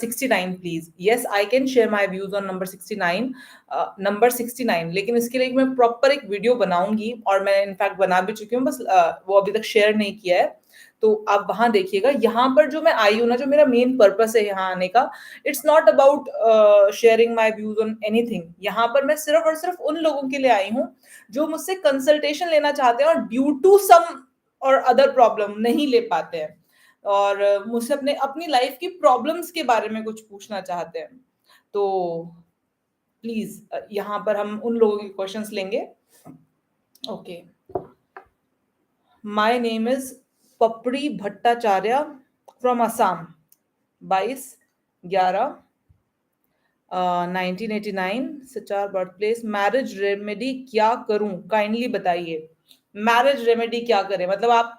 69 please. Yes, I can share my views on number 69. Number 69, लेकिन इसके लिए मैं प्रॉपर एक वीडियो बनाऊंगी और मैं इनफैक्ट बना भी चुकी हूँ, बस वो अभी तक शेयर नहीं किया है. तो आप वहां देखिएगा. यहाँ पर जो मैं आई हूँ ना, जो मेरा मेन पर्पस है यहाँ आने का, it's not about sharing my views on anything. यहाँ पर मैं सिर्फ और सिर्फ उन लोगों के लिए आई हूँ जो मुझसे कंसल्टेशन लेना चाहते हैं और ड्यू टू सम और अदर प्रॉब्लम नहीं ले पाते हैं, और मुझसे अपने अपनी लाइफ की प्रॉब्लम्स के बारे में कुछ पूछना चाहते हैं. तो प्लीज यहाँ पर हम उन लोगों के क्वेश्चंस लेंगे. ओके. माय नेम इज पपड़ी Bhattacharya from Assam. 22/11 1989 सचार birth place. Marriage remedy क्या करूं, काइंडली बताइए. मैरिज रेमेडी क्या करें, मतलब आप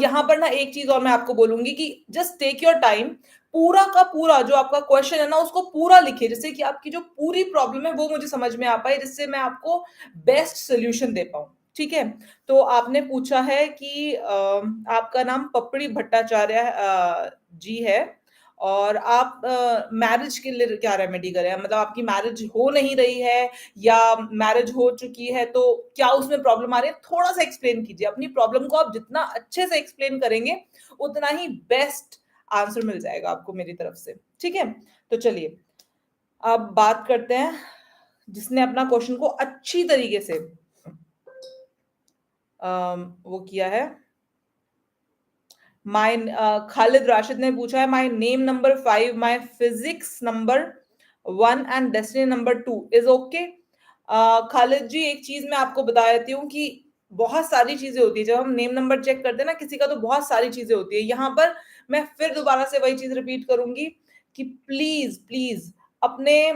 यहाँ पर ना एक चीज और मैं आपको बोलूंगी कि जस्ट टेक योर टाइम. पूरा का पूरा जो आपका क्वेश्चन है ना, उसको पूरा लिखिए, जिससे कि आपकी जो पूरी प्रॉब्लम है वो मुझे समझ में आ पाए, जिससे मैं आपको बेस्ट सोल्यूशन दे पाऊं. ठीक है. तो आपने पूछा है कि आपका नाम पपड़ी भट्टाचार्य जी है, और आप मैरिज के लिए क्या रेमेडी करें, मतलब आपकी मैरिज हो नहीं रही है या मैरिज हो चुकी है, तो क्या उसमें प्रॉब्लम आ रही है, थोड़ा सा एक्सप्लेन कीजिए. अपनी प्रॉब्लम को आप जितना अच्छे से एक्सप्लेन करेंगे उतना ही बेस्ट आंसर मिल जाएगा आपको मेरी तरफ से. ठीक है. तो चलिए अब बात करते हैं जिसने अपना क्वेश्चन को अच्छी तरीके से वो किया है. माय खालिद राशिद ने पूछा है, my name number 5, my physics number 1 and destiny number 2 is okay. Khalid ji, एक चीज मैं आपको बता देती हूँ कि बहुत सारी चीजें होती है जब हम नेम नंबर चेक करते हैं ना किसी का, तो बहुत सारी चीजें होती है. यहाँ पर मैं फिर दोबारा से वही चीज रिपीट करूंगी कि प्लीज प्लीज अपने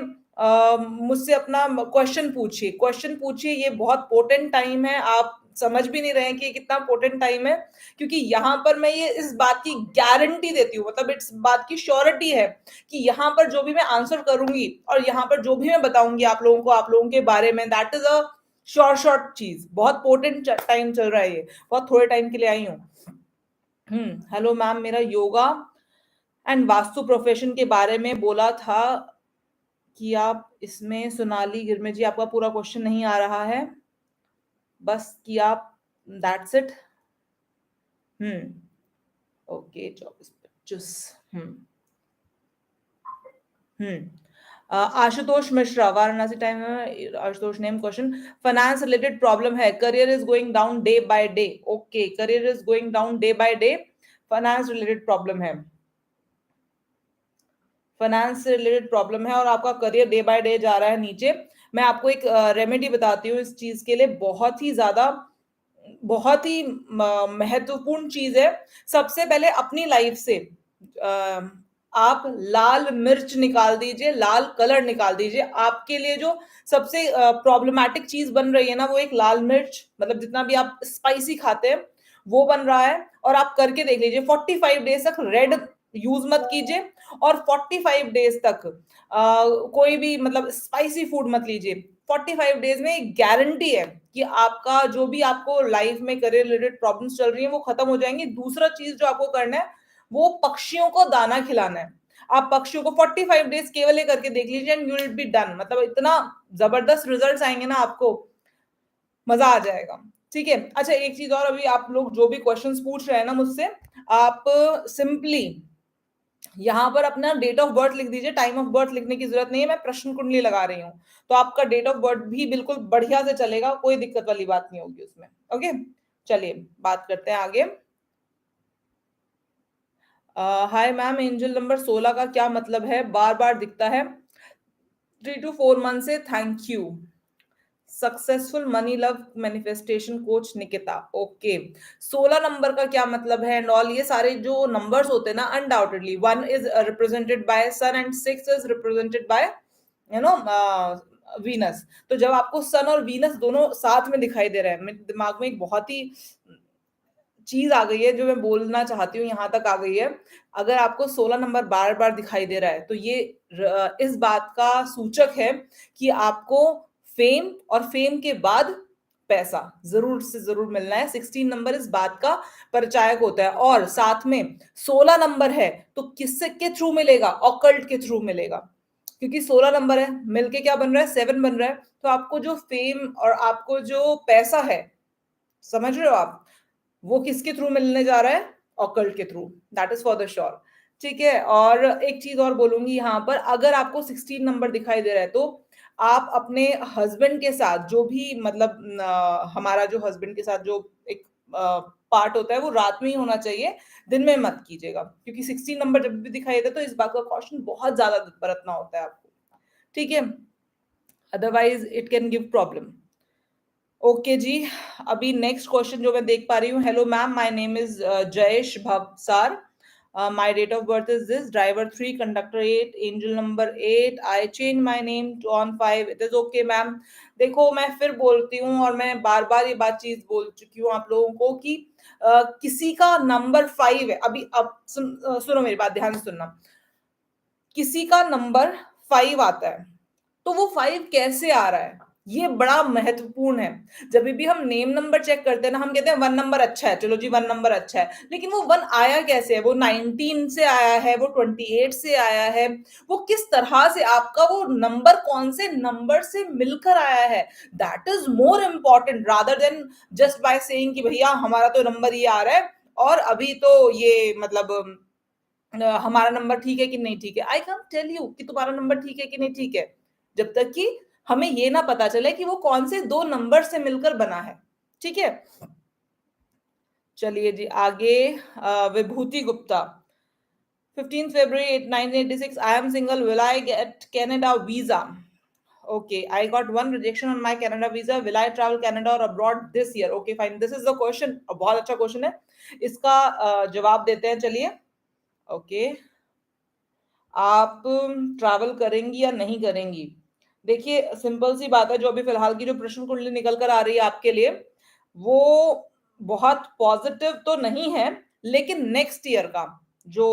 मुझसे अपना क्वेश्चन पूछिए. ये बहुत पोटेंट टाइम है. आप समझ भी नहीं रहे हैं कि ये कितना पोटेंट टाइम है, क्योंकि यहाँ पर मैं ये इस बात की गारंटी देती हूँ, मतलब इस बात की श्योरिटी है कि यहाँ पर जो भी मैं आंसर करूंगी और यहाँ पर जो भी मैं बताऊंगी आप लोगों को, आप लोगों के बारे में, दैट इज अ शॉर्ट चीज. बहुत पोटेंट टाइम चल रहा है, ये बहुत थोड़े टाइम के लिए आई हूँ. हेलो मैम, मेरा योगा एंड वास्तु प्रोफेशन के बारे में बोला था कि आप इसमें. सोनाली गिरमे जी, आपका पूरा क्वेश्चन नहीं आ रहा है, बस कि आप that's it. Okay. 24-25. Ashutosh Mishra, Varanasi time. Ashutosh name question. Finance related problem है, career is going down day by day. Okay, career is going down day by day, finance related problem है. फाइनेंस से रिलेटेड प्रॉब्लम है और आपका करियर डे बाय डे जा रहा है नीचे. मैं आपको एक रेमेडी बताती हूँ इस चीज के लिए. बहुत ही महत्वपूर्ण चीज है. सबसे पहले अपनी लाइफ से आप लाल मिर्च निकाल दीजिए, लाल कलर निकाल दीजिए. आपके लिए जो सबसे प्रॉब्लमेटिक चीज बन रही है ना, वो एक लाल मिर्च, मतलब जितना भी आप स्पाइसी खाते हैं वो बन रहा है. और आप करके देख लीजिए, 45 डेज तक रेड यूज मत कीजिए और 45 डेज तक कोई भी मतलब स्पाइसी फूड मत लीजिए. 45 डेज में एक गारंटी है कि आपका जो भी आपको लाइफ में करियर रिलेटेड प्रॉब्लम्स चल रही है वो खत्म हो जाएंगी. दूसरा चीज जो आपको करना है वो पक्षियों को दाना खिलाना है. आप पक्षियों को 45 डेज केवल ये करके देख लीजिए and you will be done. मतलब इतना जबरदस्त रिजल्ट्स आएंगे ना, आपको मजा आ जाएगा. ठीक है. अच्छा, एक चीज और, अभी आप लोग जो भी क्वेश्चंस पूछ रहे हैं ना मुझसे, आप सिंपली यहाँ पर अपना डेट ऑफ बर्थ लिख दीजिए. टाइम ऑफ बर्थ लिखने की जरूरत नहीं है, मैं प्रश्न कुंडली लगा रही हूँ, तो आपका डेट ऑफ बर्थ भी बिल्कुल बढ़िया से चलेगा, कोई दिक्कत वाली बात नहीं होगी उसमें. ओके. चलिए बात करते हैं आगे. हाय मैम, एंजल नंबर 16 का क्या मतलब है, बार बार दिखता है 3 to 4 मंथ से. Thank you. Successful money love manifestation coach Nikita. Okay. 16 number का क्या मतलब है एंड ऑल, ये सारे जो नंबर्स होते हैं ना, undoubtedly 1 is represented by sun and 6 is represented by you know Venus. तो जब आपको सन और वीनस दोनों साथ में दिखाई दे रहे हैं, मेरे दिमाग में एक बहुत ही चीज आ गई है जो मैं बोलना चाहती हूँ, यहां तक आ गई है. अगर आपको 16 नंबर बार बार दिखाई दे रहा है तो ये इस बात का सूचक है कि आपको फेम और फेम के बाद पैसा जरूर से जरूर मिलना है। 16 नंबर इस बात का परिचायक होता है, और साथ में 16 नंबर है तो किससे के थ्रू मिलेगा? ऑकल्ट के थ्रू मिलेगा, क्योंकि 16 नंबर है, मिलके क्या बन रहा है? 7 बन रहा है। तो आपको जो फेम और आपको जो पैसा है, समझ रहे हो आप, वो किसके थ्रू मिलने जा रहा है? ऑकल्ट के through, that is for the sure. ठीक है, और एक चीज और बोलूंगी यहाँ पर, अगर आपको 16 नंबर दिखाई दे रहा है तो आप अपने हस्बैंड के साथ जो भी मतलब हमारा जो हस्बैंड के साथ जो एक पार्ट होता है वो रात में ही होना चाहिए, दिन में मत कीजिएगा, क्योंकि 16 नंबर जब भी दिखाई देता है तो इस बात का कॉशन बहुत ज्यादा बरतना होता है आपको। ठीक है, otherwise it can give problem. Okay जी, अभी नेक्स्ट क्वेश्चन जो मैं देख पा रही हूँ। Hello ma'am, my name is Jayesh Bhavsar, my date of birth is this, driver 3, conductor 8, angel number 8, I change my name to on 5, it is okay ma'am. देखो, मैं फिर बोलती हूँ और मैं बार बार ये बात चीज बोल चुकी हूँ आप लोगों को कि किसी का नंबर 5 है, अभी अब सुनो मेरी बात ध्यान से सुनना, किसी का नंबर 5 आता है तो वो 5 कैसे आ रहा है, ये बड़ा महत्वपूर्ण है। जब भी हम नेम नंबर चेक करते हैं ना, हम कहते हैं 1 नंबर अच्छा है, चलो जी 1 नंबर अच्छा है, लेकिन वो 1 आया कैसे है? वो 19 से आया है, वो 28 से आया है, वो किस तरह से आपका वो नंबर कौन से नंबर से मिलकर आया है, that is more important rather than just by saying कि भैया हमारा तो नंबर ये आ रहा है और अभी तो ये मतलब हमारा नंबर ठीक है कि नहीं ठीक है। आई कैन टेल यू कि तुम्हारा नंबर ठीक है कि नहीं ठीक है, जब तक कि हमें ये ना पता चले कि वो कौन से 2 नंबर से मिलकर बना है। ठीक है, चलिए जी आगे। विभूति Gupta, 15 February 1986, I am single, will I get Canada visa? Okay, I got one rejection on my Canada visa, will I travel Canada or abroad this year? Okay fine, this is the question, बहुत अच्छा question है, इसका जवाब देते हैं, चलिए। Okay, आप travel करेंगी या नहीं करेंगी? देखिए, सिंपल सी बात है, जो अभी फिलहाल की जो प्रश्न कुंडली निकल कर आ रही है आपके लिए, वो बहुत पॉजिटिव तो नहीं है, लेकिन नेक्स्ट ईयर का जो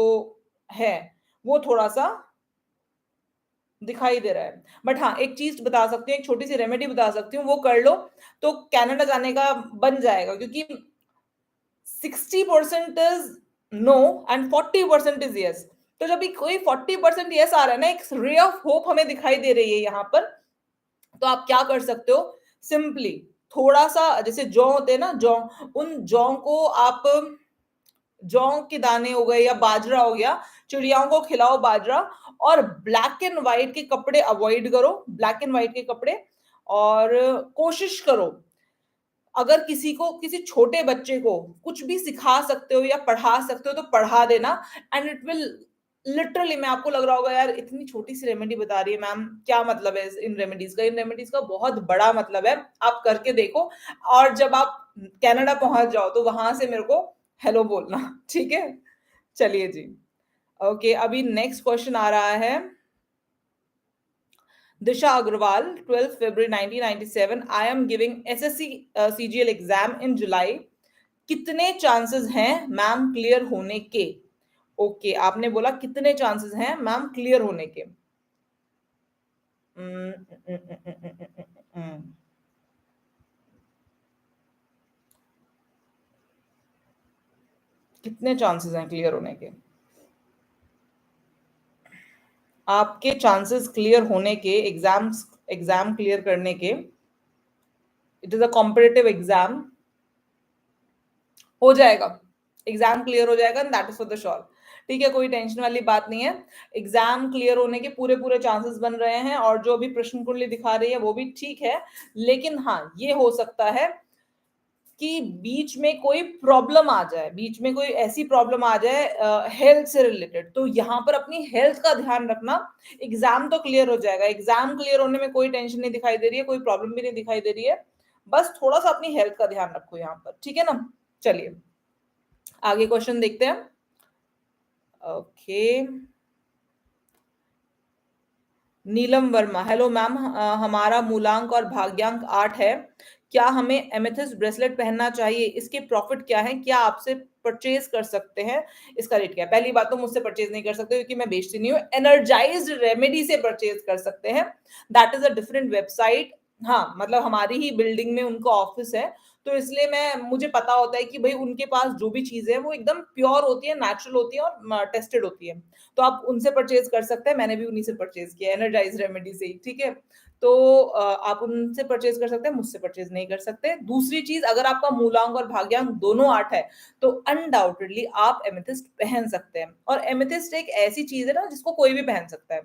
है वो थोड़ा सा दिखाई दे रहा है। बट हाँ, एक चीज बता सकती हूँ, एक छोटी सी रेमेडी बता सकती हूँ, वो कर लो तो कनाडा जाने का बन जाएगा, क्योंकि 60% is no and 40% is yes. तो जब भी कोई 40% यस आ रहा है ना, एक रे ऑफ होप हमें दिखाई दे रही है यहाँ पर, तो आप क्या कर सकते हो? सिंपली थोड़ा सा, जैसे जौ होते हैं ना, जौ, उन जौ को आप, जौ के दाने हो गए या बाजरा हो गया, चिड़ियाओं को खिलाओ बाजरा, और ब्लैक एंड व्हाइट के कपड़े अवॉइड करो, ब्लैक एंड व्हाइट के कपड़े, और कोशिश करो अगर किसी को, किसी छोटे बच्चे को कुछ भी सिखा सकते हो या पढ़ा सकते हो तो पढ़ा देना, एंड इट विल लिटरली, मैं आपको लग रहा होगा यार इतनी छोटी सी रेमेडी बता रही है मैम, क्या मतलब है इन रेमेडीज का? इन रेमेडीज का बहुत बड़ा मतलब है, आप करके देखो, और जब आप कनाडा पहुंच जाओ तो वहां से मेरे को हेलो बोलना। ठीक है, चलिए जी। ओके, अभी नेक्स्ट क्वेश्चन आ रहा है। Disha Agrawal, 12th February 1997, I am giving SSC CGL exam in July, कितने चांसेस हैं मैम क्लियर होने के? ओके, आपने बोला कितने चांसेस हैं मैम क्लियर होने के। कितने चांसेस हैं क्लियर होने के? आपके चांसेस क्लियर होने के, एग्जाम क्लियर करने के, it is a competitive exam, हो जाएगा, एग्जाम क्लियर हो जाएगा, that is for the sure. ठीक है, कोई टेंशन वाली बात नहीं है, एग्जाम क्लियर होने के पूरे पूरे चांसेस बन रहे हैं, और जो अभी प्रश्न कुंडली दिखा रही है वो भी ठीक है, लेकिन हाँ ये हो सकता है कि बीच में कोई प्रॉब्लम आ जाए, बीच में कोई ऐसी प्रॉब्लम आ जाए हेल्थ से रिलेटेड, तो यहाँ पर अपनी हेल्थ का ध्यान रखना। एग्जाम तो क्लियर हो जाएगा, एग्जाम क्लियर होने में कोई टेंशन नहीं दिखाई दे रही है, कोई प्रॉब्लम भी नहीं दिखाई दे रही है, बस थोड़ा सा अपनी हेल्थ का ध्यान रखो यहाँ पर, ठीक है ना। चलिए आगे क्वेश्चन देखते हैं। Okay, Neelam Verma, hello ma'am, हमारा मूलांक और भाग्यांक 8 है, क्या हमें एमेथिस्ट ब्रेसलेट पहनना चाहिए? इसके प्रॉफिट क्या है? क्या आपसे परचेज कर सकते हैं? इसका रेट क्या है? पहली बात तो मुझसे परचेज नहीं कर सकते क्योंकि मैं बेचती नहीं हूँ, एनर्जाइज्ड रेमेडी से परचेज कर सकते हैं, that is a different website, हाँ, मतलब हमारी ही बिल्डिंग में उनका ऑफ़िस है, तो इसलिए मुझे पता होता है कि भई उनके पास जो भी चीज़ें हैं, वो एकदम प्योर होती है, नेचुरल होती है और टेस्टेड होती है। तो आप उनसे परचेज़ कर सकते हैं, मैंने भी उन्हीं से परचेज़ किया है, एनर्जाइज़ रेमेडी से ही, ठीक है? तो आप उनसे परचेज़ कर सकते हैं, मुझसे परचेज़ नहीं कर सकते। दूसरी चीज़, अगर आपका मूलांक और भाग्यांक दोनों 8 है, तो अनडाउटेडली आप एमेथिस्ट पहन सकते हैं और एमेथिस्ट एक ऐसी चीज़ है ना, जिसको कोई भी पहन सकता है।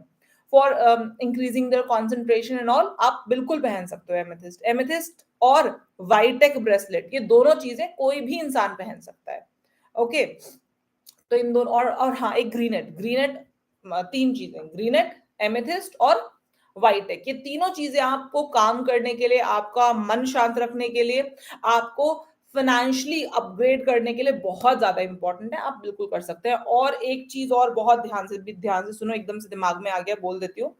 For increasing there concentration and all, आप बिल्कुल पहन सकते हो एमेथिस्ट। एमेथिस्ट और वाइटेक ब्रेसलेट, ये दोनों चीजें कोई भी इंसान पहन सकता है। ओके, तो इन दोनों और हाँ, एक ग्रीनेट ग्रीनेट, तीन चीजें, ग्रीनेट, एमेथिस्ट और वाइटेक, ये तीनों चीजें आपको काम करने के लिए, आपका मन शांत रखने के लिए, आपको फाइनेंशियली अपग्रेड करने के लिए बहुत ज्यादा इंपॉर्टेंट है। आप बिल्कुल कर सकते हैं। और एक चीज और, बहुत ध्यान से सुनो, एकदम से दिमाग में आ गया, बोल देती हूँ।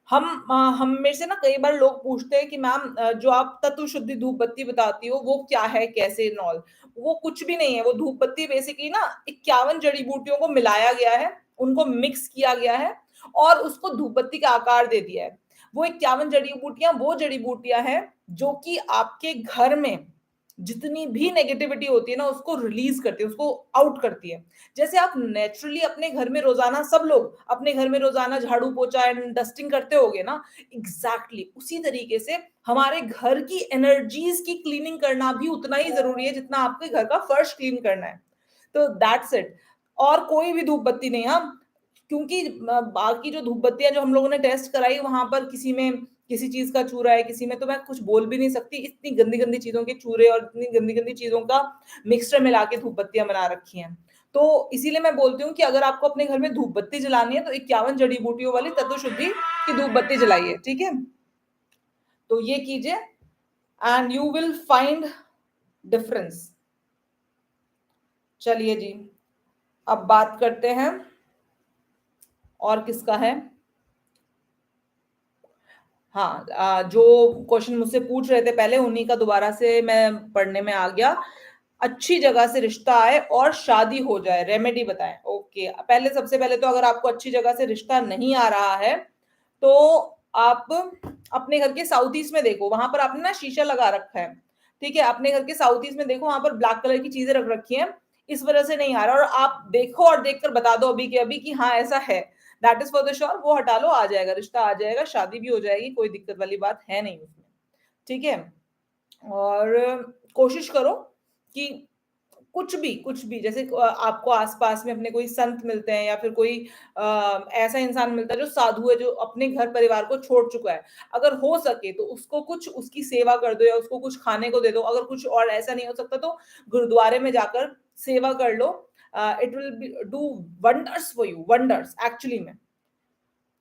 हम मेरे से ना कई बार लोग पूछते हैं कि मैम, जो आप तत्व शुद्धि धूप बत्ती बताती हो, वो क्या है, कैसे, नॉल? वो कुछ भी नहीं है। वो धूप बत्ती बेसिकली ना 51 जड़ी बूटियों को मिलाया गया है, उनको मिक्स किया गया है और उसको धूप बत्ती का आकार दे दिया है। वो 51 जड़ी बूटियां वो जड़ी बूटियां हैं जो कि आपके घर में जितनी भी नेगेटिविटी होती है ना, उसको रिलीज करती है, उसको आउट करती है। जैसे आप नेचुरली अपने घर में रोजाना, सब लोग अपने घर में रोजाना झाड़ू पोछा एंड डस्टिंग करते होगे ना, एग्जैक्टली उसी तरीके से हमारे घर की एनर्जीज की क्लीनिंग करना भी उतना ही जरूरी है जितना आपके घर का फर्श क्लीन करना है। तो दैट्स इट। और कोई भी धूप बत्ती नहीं, हम, क्योंकि बाकी जो धूप बत्तियां जो हम लोगों ने टेस्ट कराई, वहां पर किसी में किसी चीज का चूरा है, किसी में, तो मैं कुछ बोल भी नहीं सकती। इतनी गंदी गंदी चीजों के चूरे और इतनी गंदी गंदी चीजों का मिक्सचर मिला के धूप बत्तियां बना रखी हैं। तो इसीलिए मैं बोलती हूँ कि अगर आपको अपने घर में धूप बत्ती जलानी है, तो 51 जड़ी बूटियों वाली तत्व शुद्धि की धूप बत्ती जलाइए, ठीक है? तो ये कीजिए and you will find difference. चलिए जी, अब बात करते हैं और किसका है। हाँ, जो क्वेश्चन मुझसे पूछ रहे थे पहले, उन्हीं का दोबारा से मैं पढ़ने में आ गया। अच्छी जगह से रिश्ता आए और शादी हो जाए, रेमेडी बताएं। ओके, पहले, सबसे पहले तो अगर आपको अच्छी जगह से रिश्ता नहीं आ रहा है, तो आप अपने घर के साउथ ईस्ट में देखो, वहां पर आपने ना शीशा लगा रखा है, ठीक है? अपने घर के साउथ ईस्ट में देखो, वहां पर ब्लैक कलर की चीजें रख रखी हैं, इस वजह से नहीं आ रहा। और आप देखो और देखकर बता दो अभी के अभी कि हाँ ऐसा है, that is for the sure, वो हटा लो, आ जाएगा, रिश्ता आ जाएगा, शादी भी हो जाएगी, कोई दिक्कत वाली बात है नहीं उसमें, ठीक है? और कोशिश करो कि कुछ भी जैसे आपको आसपास में अपने कोई संत मिलते हैं या फिर कोई ऐसा इंसान मिलता है जो साधु है, जो अपने घर परिवार को छोड़ चुका है, अगर हो सके तो उसको कुछ उसकी सेवा कर दो या उसको कुछ खाने को दे दो। अगर कुछ और ऐसा नहीं हो सकता तो गुरुद्वारे में जाकर सेवा कर लो। It will be do wonders for you, wonders actually में।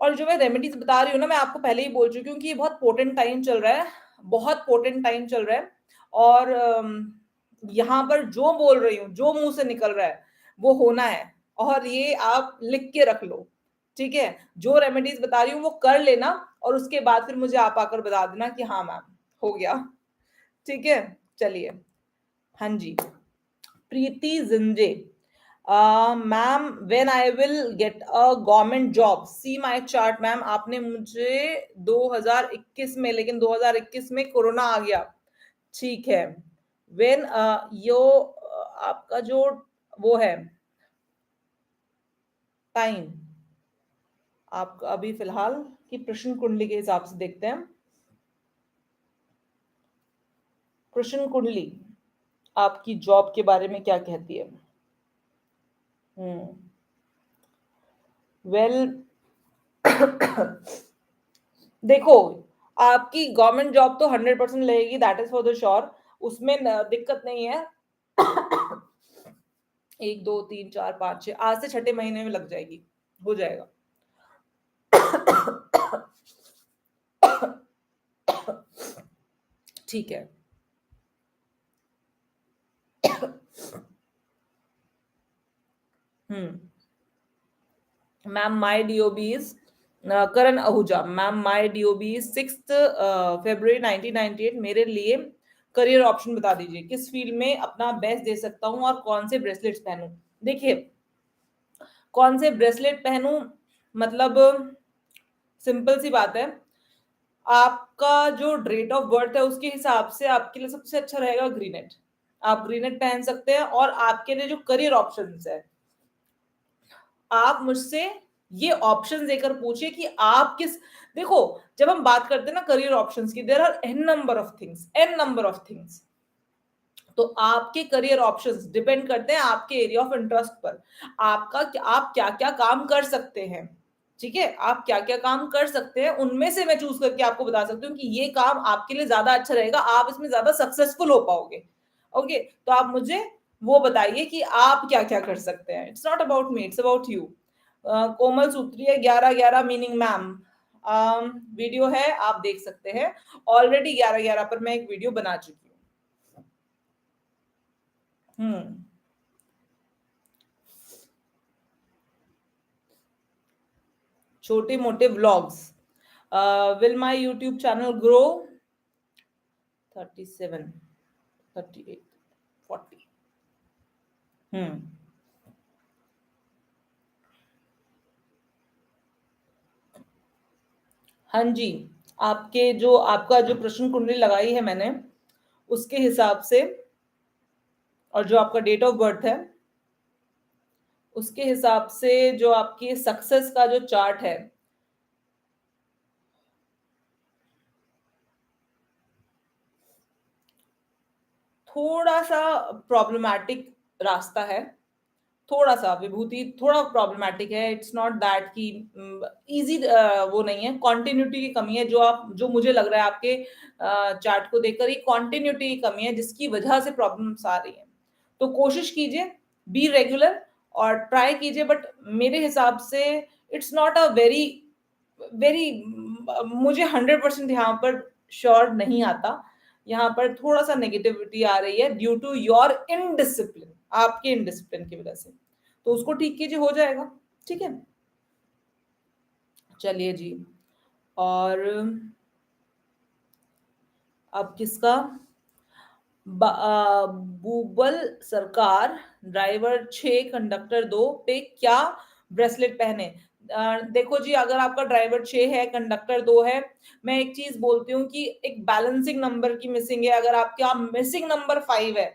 और जो मैं रेमेडीज बता रही हूँ ना, मैं आपको पहले ही बोल चुकी हूँ कि ये बहुत पोटेंट टाइम चल रहा है, बहुत पोटेंट टाइम चल रहा है। और यहाँ पर जो बोल रही हूँ, जो मुंह से निकल रहा है, वो होना है। और ये आप लिख के रख लो, ठीक है? जो रेमेडीज बता रही हूँ वो कर लेना, और उसके बाद फिर मुझे आप आकर बता देना कि हाँ मैम, हो गया, ठीक है? चलिए, हाँ जी, Preeti Jinje, ma'am, when I will get a government job, see my chart. Ma'am, आपने मुझे 2021 में, लेकिन 2021 में कोरोना आ गया, ठीक है? व्हेन यो आपका जो वो है टाइम, आपका अभी फिलहाल की प्रश्न कुंडली के हिसाब से देखते हैं। प्रश्न कुंडली आपकी जॉब के बारे में क्या कहती है? वेल, देखो, आपकी गवर्नमेंट जॉब तो 100% लगेगी, that is for the sure, उसमें दिक्कत नहीं है। 1 2 3 4 5 6, आज से छठे महीने में लग जाएगी, हो जाएगा। ठीक है। Ma'am, my DOB is Karan Ahuja. Ma'am, my DOB is 6 फरवरी 1998। मेरे लिए करियर ऑप्शन बता दीजिए, किस फील्ड में अपना बेस्ट दे सकता हूँ और कौन से ब्रेसलेट्स पहनूं? देखिए, कौन से ब्रेसलेट पहनूं, मतलब सिंपल सी बात है, आपका जो डेट ऑफ बर्थ है उसके हिसाब से आपके लिए सबसे अच्छा रहेगा ग्रीनेट। आप ग्रीनेट पहन सकते हैं और आपके लिए जो करियर ऑप्शंस है, आप मुझसे ये ऑप्शन देकर पूछिए कि आप किस, देखो जब हम बात करते हैं ना करियर ऑप्शंस की, there are an number of things. तो आपके करियर ऑप्शंस डिपेंड करते हैं आपके एरिया ऑफ इंटरेस्ट पर। आप क्या क्या काम कर सकते हैं, ठीक है, आप क्या क्या काम कर सकते हैं, उनमें से मैं चूज करके आपको बता सकती हूँ कि ये काम आपके लिए ज्यादा अच्छा रहेगा, आप इसमें ज्यादा सक्सेसफुल हो पाओगे। ओके, तो आप मुझे वो बताइए कि आप क्या क्या कर सकते हैं। It's not about me, it's about you. Komal सूत्री है 11-11 मीनिंग मैम, वीडियो है आप देख सकते हैं। ऑलरेडी 11-11 पर मैं एक वीडियो बना चुकी हूँ। हम्म, छोटे मोटे vlogs. Will my YouTube channel grow 37, 38, 40। हम्म, हाँ जी, आपका जो प्रश्न कुंडली लगाई है मैंने, उसके हिसाब से और जो आपका डेट ऑफ बर्थ है उसके हिसाब से जो आपकी सक्सेस का जो चार्ट है, थोड़ा सा प्रॉब्लमैटिक रास्ता है। थोड़ा सा विभूति थोड़ा प्रॉब्लमैटिक है। इट्स नॉट दैट कि इजी, वो नहीं है, कॉन्टिन्यूटी की कमी है। जो मुझे लग रहा है आपके चार्ट को देखकर, ये कॉन्टिन्यूटी की कमी है जिसकी वजह से प्रॉब्लम्स आ रही है। तो कोशिश कीजिए, बी रेगुलर और ट्राई कीजिए, बट मेरे हिसाब से it's not a very very, मुझे 100% यहाँ पर श्योर नहीं आता। यहाँ पर थोड़ा सा नेगेटिविटी आ रही है ड्यू टू योर इनडिसिप्लिन, आपके इनडिसिप्लिन की वजह से। तो उसको ठीक कीजिए, हो जाएगा। ठीक है, चलिए जी। और अब किसका, बूबल सरकार, ड्राइवर 6 कंडक्टर 2 पे क्या ब्रेसलेट पहने। देखो जी, अगर आपका ड्राइवर 6 है कंडक्टर 2 है, मैं एक चीज बोलती हूँ कि एक बैलेंसिंग नंबर की मिसिंग है। अगर आपका मिसिंग नंबर 5 है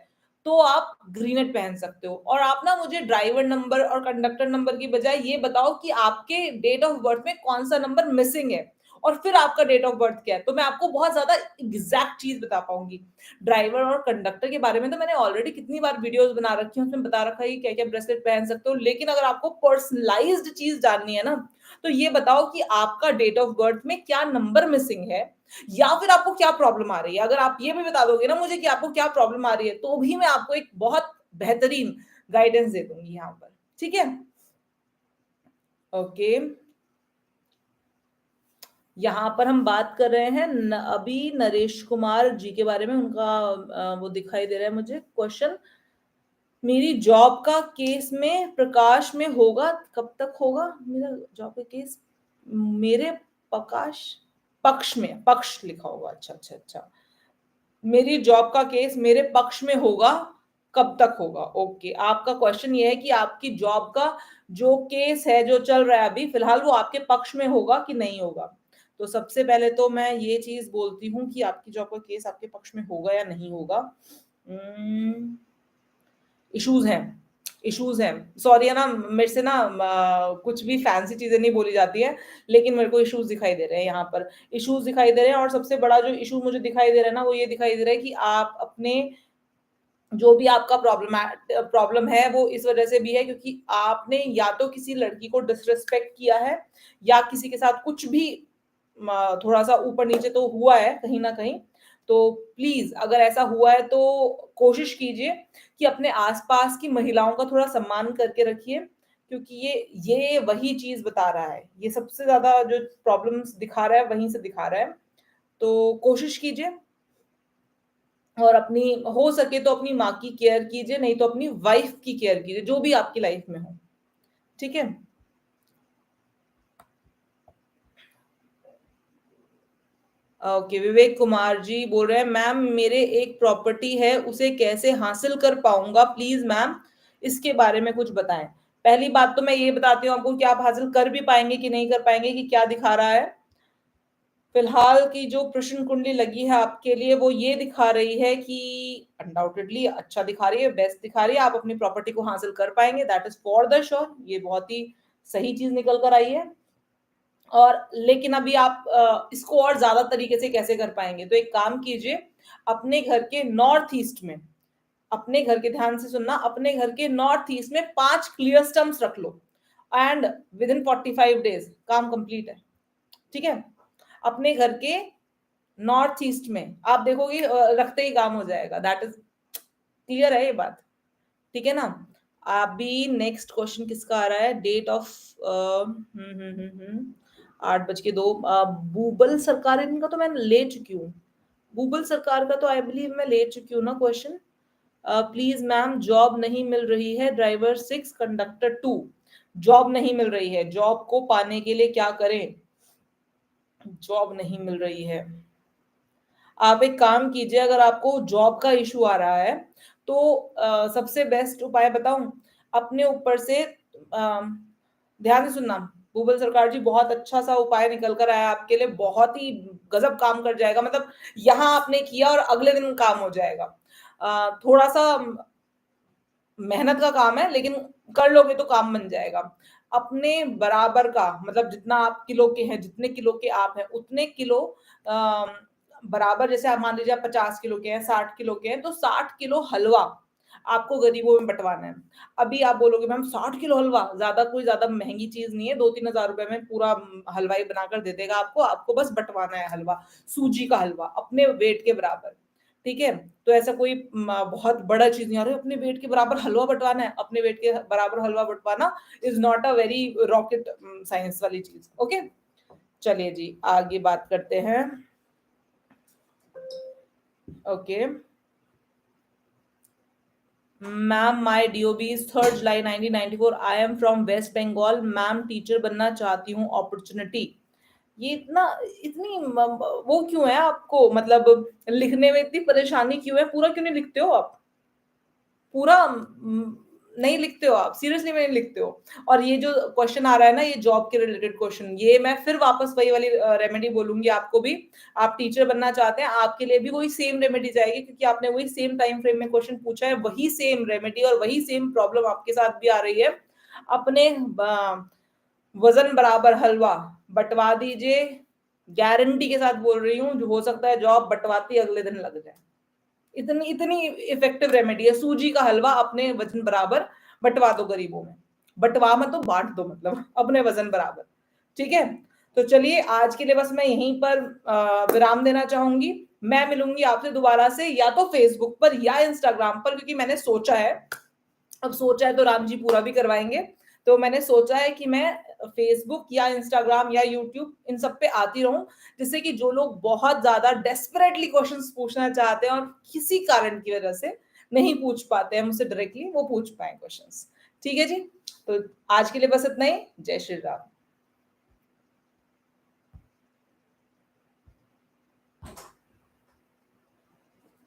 तो आप ग्रीनेट पहन सकते हो। और आप ना मुझे ड्राइवर नंबर और कंडक्टर नंबर की बजाय ये बताओ कि आपके डेट ऑफ बर्थ में कौन सा नंबर मिसिंग है और फिर आपका डेट ऑफ बर्थ क्या है, तो मैं आपको बहुत ज्यादा एग्जैक्ट चीज बता पाऊंगी। ड्राइवर और कंडक्टर के बारे में तो मैंने ऑलरेडी कितनी बार वीडियोस बना रखी हैं, उसमें बता रखा है कि क्या क्या ब्रेसलेट पहन सकते हो। लेकिन अगर आपको पर्सनलाइज्ड चीज जाननी है ना, तो ये बताओ कि आपका डेट ऑफ बर्थ में क्या नंबर मिसिंग है, या फिर आपको क्या प्रॉब्लम आ रही है। अगर आप ये भी बता दोगे ना मुझे कि आपको क्या प्रॉब्लम आ रही है, तो भी मैं आपको एक बहुत बेहतरीन गाइडेंस दे दूंगी यहाँ पर। ठीक है, ओके। यहाँ पर हम बात कर रहे हैं अभी नरेश कुमार जी के बारे में। उनका वो दिखाई दे रहा है मुझे क्वेश्चन। मेरी जॉब का केस में प्रकाश में होगा, कब तक होगा मेरा जॉब का केस, मेरे प्रकाश पक्ष में, पक्ष लिखा होगा, अच्छा अच्छा अच्छा। मेरी जॉब का केस मेरे पक्ष में होगा, कब तक होगा। ओके, आपका क्वेश्चन ये है कि आपकी जॉब का जो केस है जो चल रहा है अभी फिलहाल, वो आपके पक्ष में होगा कि नहीं होगा। तो सबसे पहले तो मैं ये चीज बोलती हूँ कि आपकी जॉब का केस आपके पक्ष में होगा या नहीं होगा। इश्यूज हैं, इश्यूज हैं, सॉरी है ना, मेरे से ना कुछ भी फैंसी चीजें नहीं बोली जाती है, लेकिन मेरे को इश्यूज दिखाई दे रहे हैं यहाँ पर। इश्यूज दिखाई दे रहे हैं और सबसे बड़ा जो इशू मुझे दिखाई दे रहा है ना, वो ये दिखाई दे रहा है कि आप अपने, जो भी आपका प्रॉब्लम है वो इस वजह से भी है क्योंकि आपने या तो किसी लड़की को डिसरिस्पेक्ट किया है, या किसी के साथ कुछ भी थोड़ा सा ऊपर नीचे तो हुआ है कहीं ना कहीं। तो प्लीज अगर ऐसा हुआ है तो कोशिश कीजिए कि अपने आसपास की महिलाओं का थोड़ा सम्मान करके रखिए, क्योंकि ये वही चीज बता रहा है, ये सबसे ज्यादा जो प्रॉब्लम्स दिखा रहा है वहीं से दिखा रहा है। तो कोशिश कीजिए, और अपनी, हो सके तो अपनी माँ की केयर कीजिए, नहीं तो अपनी वाइफ की केयर कीजिए, जो भी आपकी लाइफ में हो। ठीक है, ओके। विवेक कुमार जी बोल रहे हैं, मैम मेरे एक प्रॉपर्टी है, उसे कैसे हासिल कर पाऊंगा, प्लीज मैम इसके बारे में कुछ बताएं। पहली बात तो मैं ये बताती हूँ आपको कि आप हासिल कर भी पाएंगे कि नहीं कर पाएंगे, कि क्या दिखा रहा है। फिलहाल की जो प्रश्न कुंडली लगी है आपके लिए वो ये दिखा रही है कि अनडाउटेडली अच्छा दिखा रही है, बेस्ट दिखा रही है, आप अपनी प्रॉपर्टी को हासिल कर पाएंगे, that is for the sure. ये बहुत ही सही चीज निकल कर आई है। और लेकिन अभी आप इसको और ज्यादा तरीके से कैसे कर पाएंगे, तो एक काम कीजिए, अपने घर के नॉर्थ ईस्ट में, अपने घर के, ध्यान से सुनना, अपने घर के नॉर्थ ईस्ट में 5 क्लियर स्टम्प्स रख लो एंड विद इन 45 डेज काम कंप्लीट है। ठीक है, अपने घर के नॉर्थ ईस्ट में आप देखोगे रखते ही काम हो जाएगा, दैट इज क्लियर है ये बात। ठीक है ना। अभी नेक्स्ट क्वेश्चन किसका आ रहा है, डेट ऑफ 8:02। बूबल सरकार, इनका तो मैं ले चुकी हूँ, गूगल सरकार का तो आई बिलीव मैं ले चुकी हूँ ना क्वेश्चन। प्लीज मैम जॉब नहीं मिल रही है, ड्राइवर 6 कंडक्टर 2। जॉब नहीं मिल रही है, जॉब को पाने के लिए क्या करें, जॉब नहीं मिल रही है। आप एक काम कीजिए, अगर आपको जॉब का इशू आ रहा है तो सबसे बेस्ट उपाय बताऊं, अपने ऊपर से ध्यान से सुनना, गूगल सरकार जी बहुत अच्छा सा उपाय निकल कर आया आपके लिए, बहुत ही गजब काम कर जाएगा, मतलब यहाँ आपने किया और अगले दिन काम हो जाएगा। थोड़ा सा मेहनत का काम है लेकिन कर लोगे तो काम बन जाएगा। अपने बराबर का मतलब जितना आप किलो के हैं, जितने किलो के आप हैं उतने किलो बराबर, जैसे आप मान लीजिए आप 50 किलो के हैं, 60 किलो के हैं, तो 60 किलो हलवा आपको गरीबों में बंटवाना है। अभी आप बोलोगे मैम 60 किलो हलवा, ज्यादा महंगी चीज नहीं है, 2-3 हजार रुपए में पूरा हलवाई बनाकर दे देगा आपको, आपको बस बंटवाना है हलवा, सूजी का हलवा अपने वेट के बराबर। ठीक है, तो ऐसा कोई बहुत बड़ा चीज नहीं आ रही, अपने वेट के बराबर हलवा बंटवाना है, अपने वेट के बराबर हलवा बंटवाना is not a very rocket science वाली चीज। ओके, चलिए जी आगे बात करते हैं। Okay ma'am, my DOB is 3 July 1994, I am from West Bengal ma'am, teacher बनना चाहती हूँ, अपॉर्चुनिटी। ये इतना इतनी वो क्यों है आपको, मतलब लिखने में इतनी परेशानी क्यों है, पूरा क्यों नहीं लिखते हो आप, पूरा नहीं लिखते हो आप, सीरियसली में नहीं लिखते हो। और ये जो क्वेश्चन आ रहा है ना, ये जॉब के रिलेटेड क्वेश्चन, ये मैं फिर वापस वही वाली रेमेडी बोलूंगी आपको भी। आप टीचर बनना चाहते हैं, आपके लिए भी वही सेम रेमेडी जाएगी, क्योंकि आपने वही सेम टाइम फ्रेम में क्वेश्चन पूछा है, वही सेम रेमेडी और वही सेम प्रॉब्लम आपके साथ भी आ रही है। अपने वजन बराबर हलवा बंटवा दीजिए, गारंटी के साथ बोल रही हूँ, जो हो सकता है जॉब बंटवाती अगले दिन लग जाए। इतनी इतनी इफेक्टिव रेमेडी है, सूजी का हलवा अपने वजन बराबर बंटवा दो गरीबों में, बंटवा मत तो बांट दो, मतलब अपने वजन बराबर। ठीक है, तो चलिए आज के लिए बस मैं यहीं पर विराम देना चाहूंगी। मैं मिलूंगी आपसे दोबारा से या तो फेसबुक पर या इंस्टाग्राम पर, क्योंकि मैंने सोचा है, अब सोचा है तो राम जी पूरा भी करवाएंगे। तो मैंने सोचा है कि मैं फेसबुक या इंस्टाग्राम या यूट्यूब इन सब पे आती रहूं, जिससे कि जो लोग बहुत ज्यादा डेस्परेटली क्वेश्चंस पूछना चाहते हैं और किसी कारण की वजह से नहीं पूछ पाते हैं मुझसे डायरेक्टली, वो पूछ पाए क्वेश्चंस। ठीक है जी, तो आज के लिए बस इतना ही। जय श्री राम।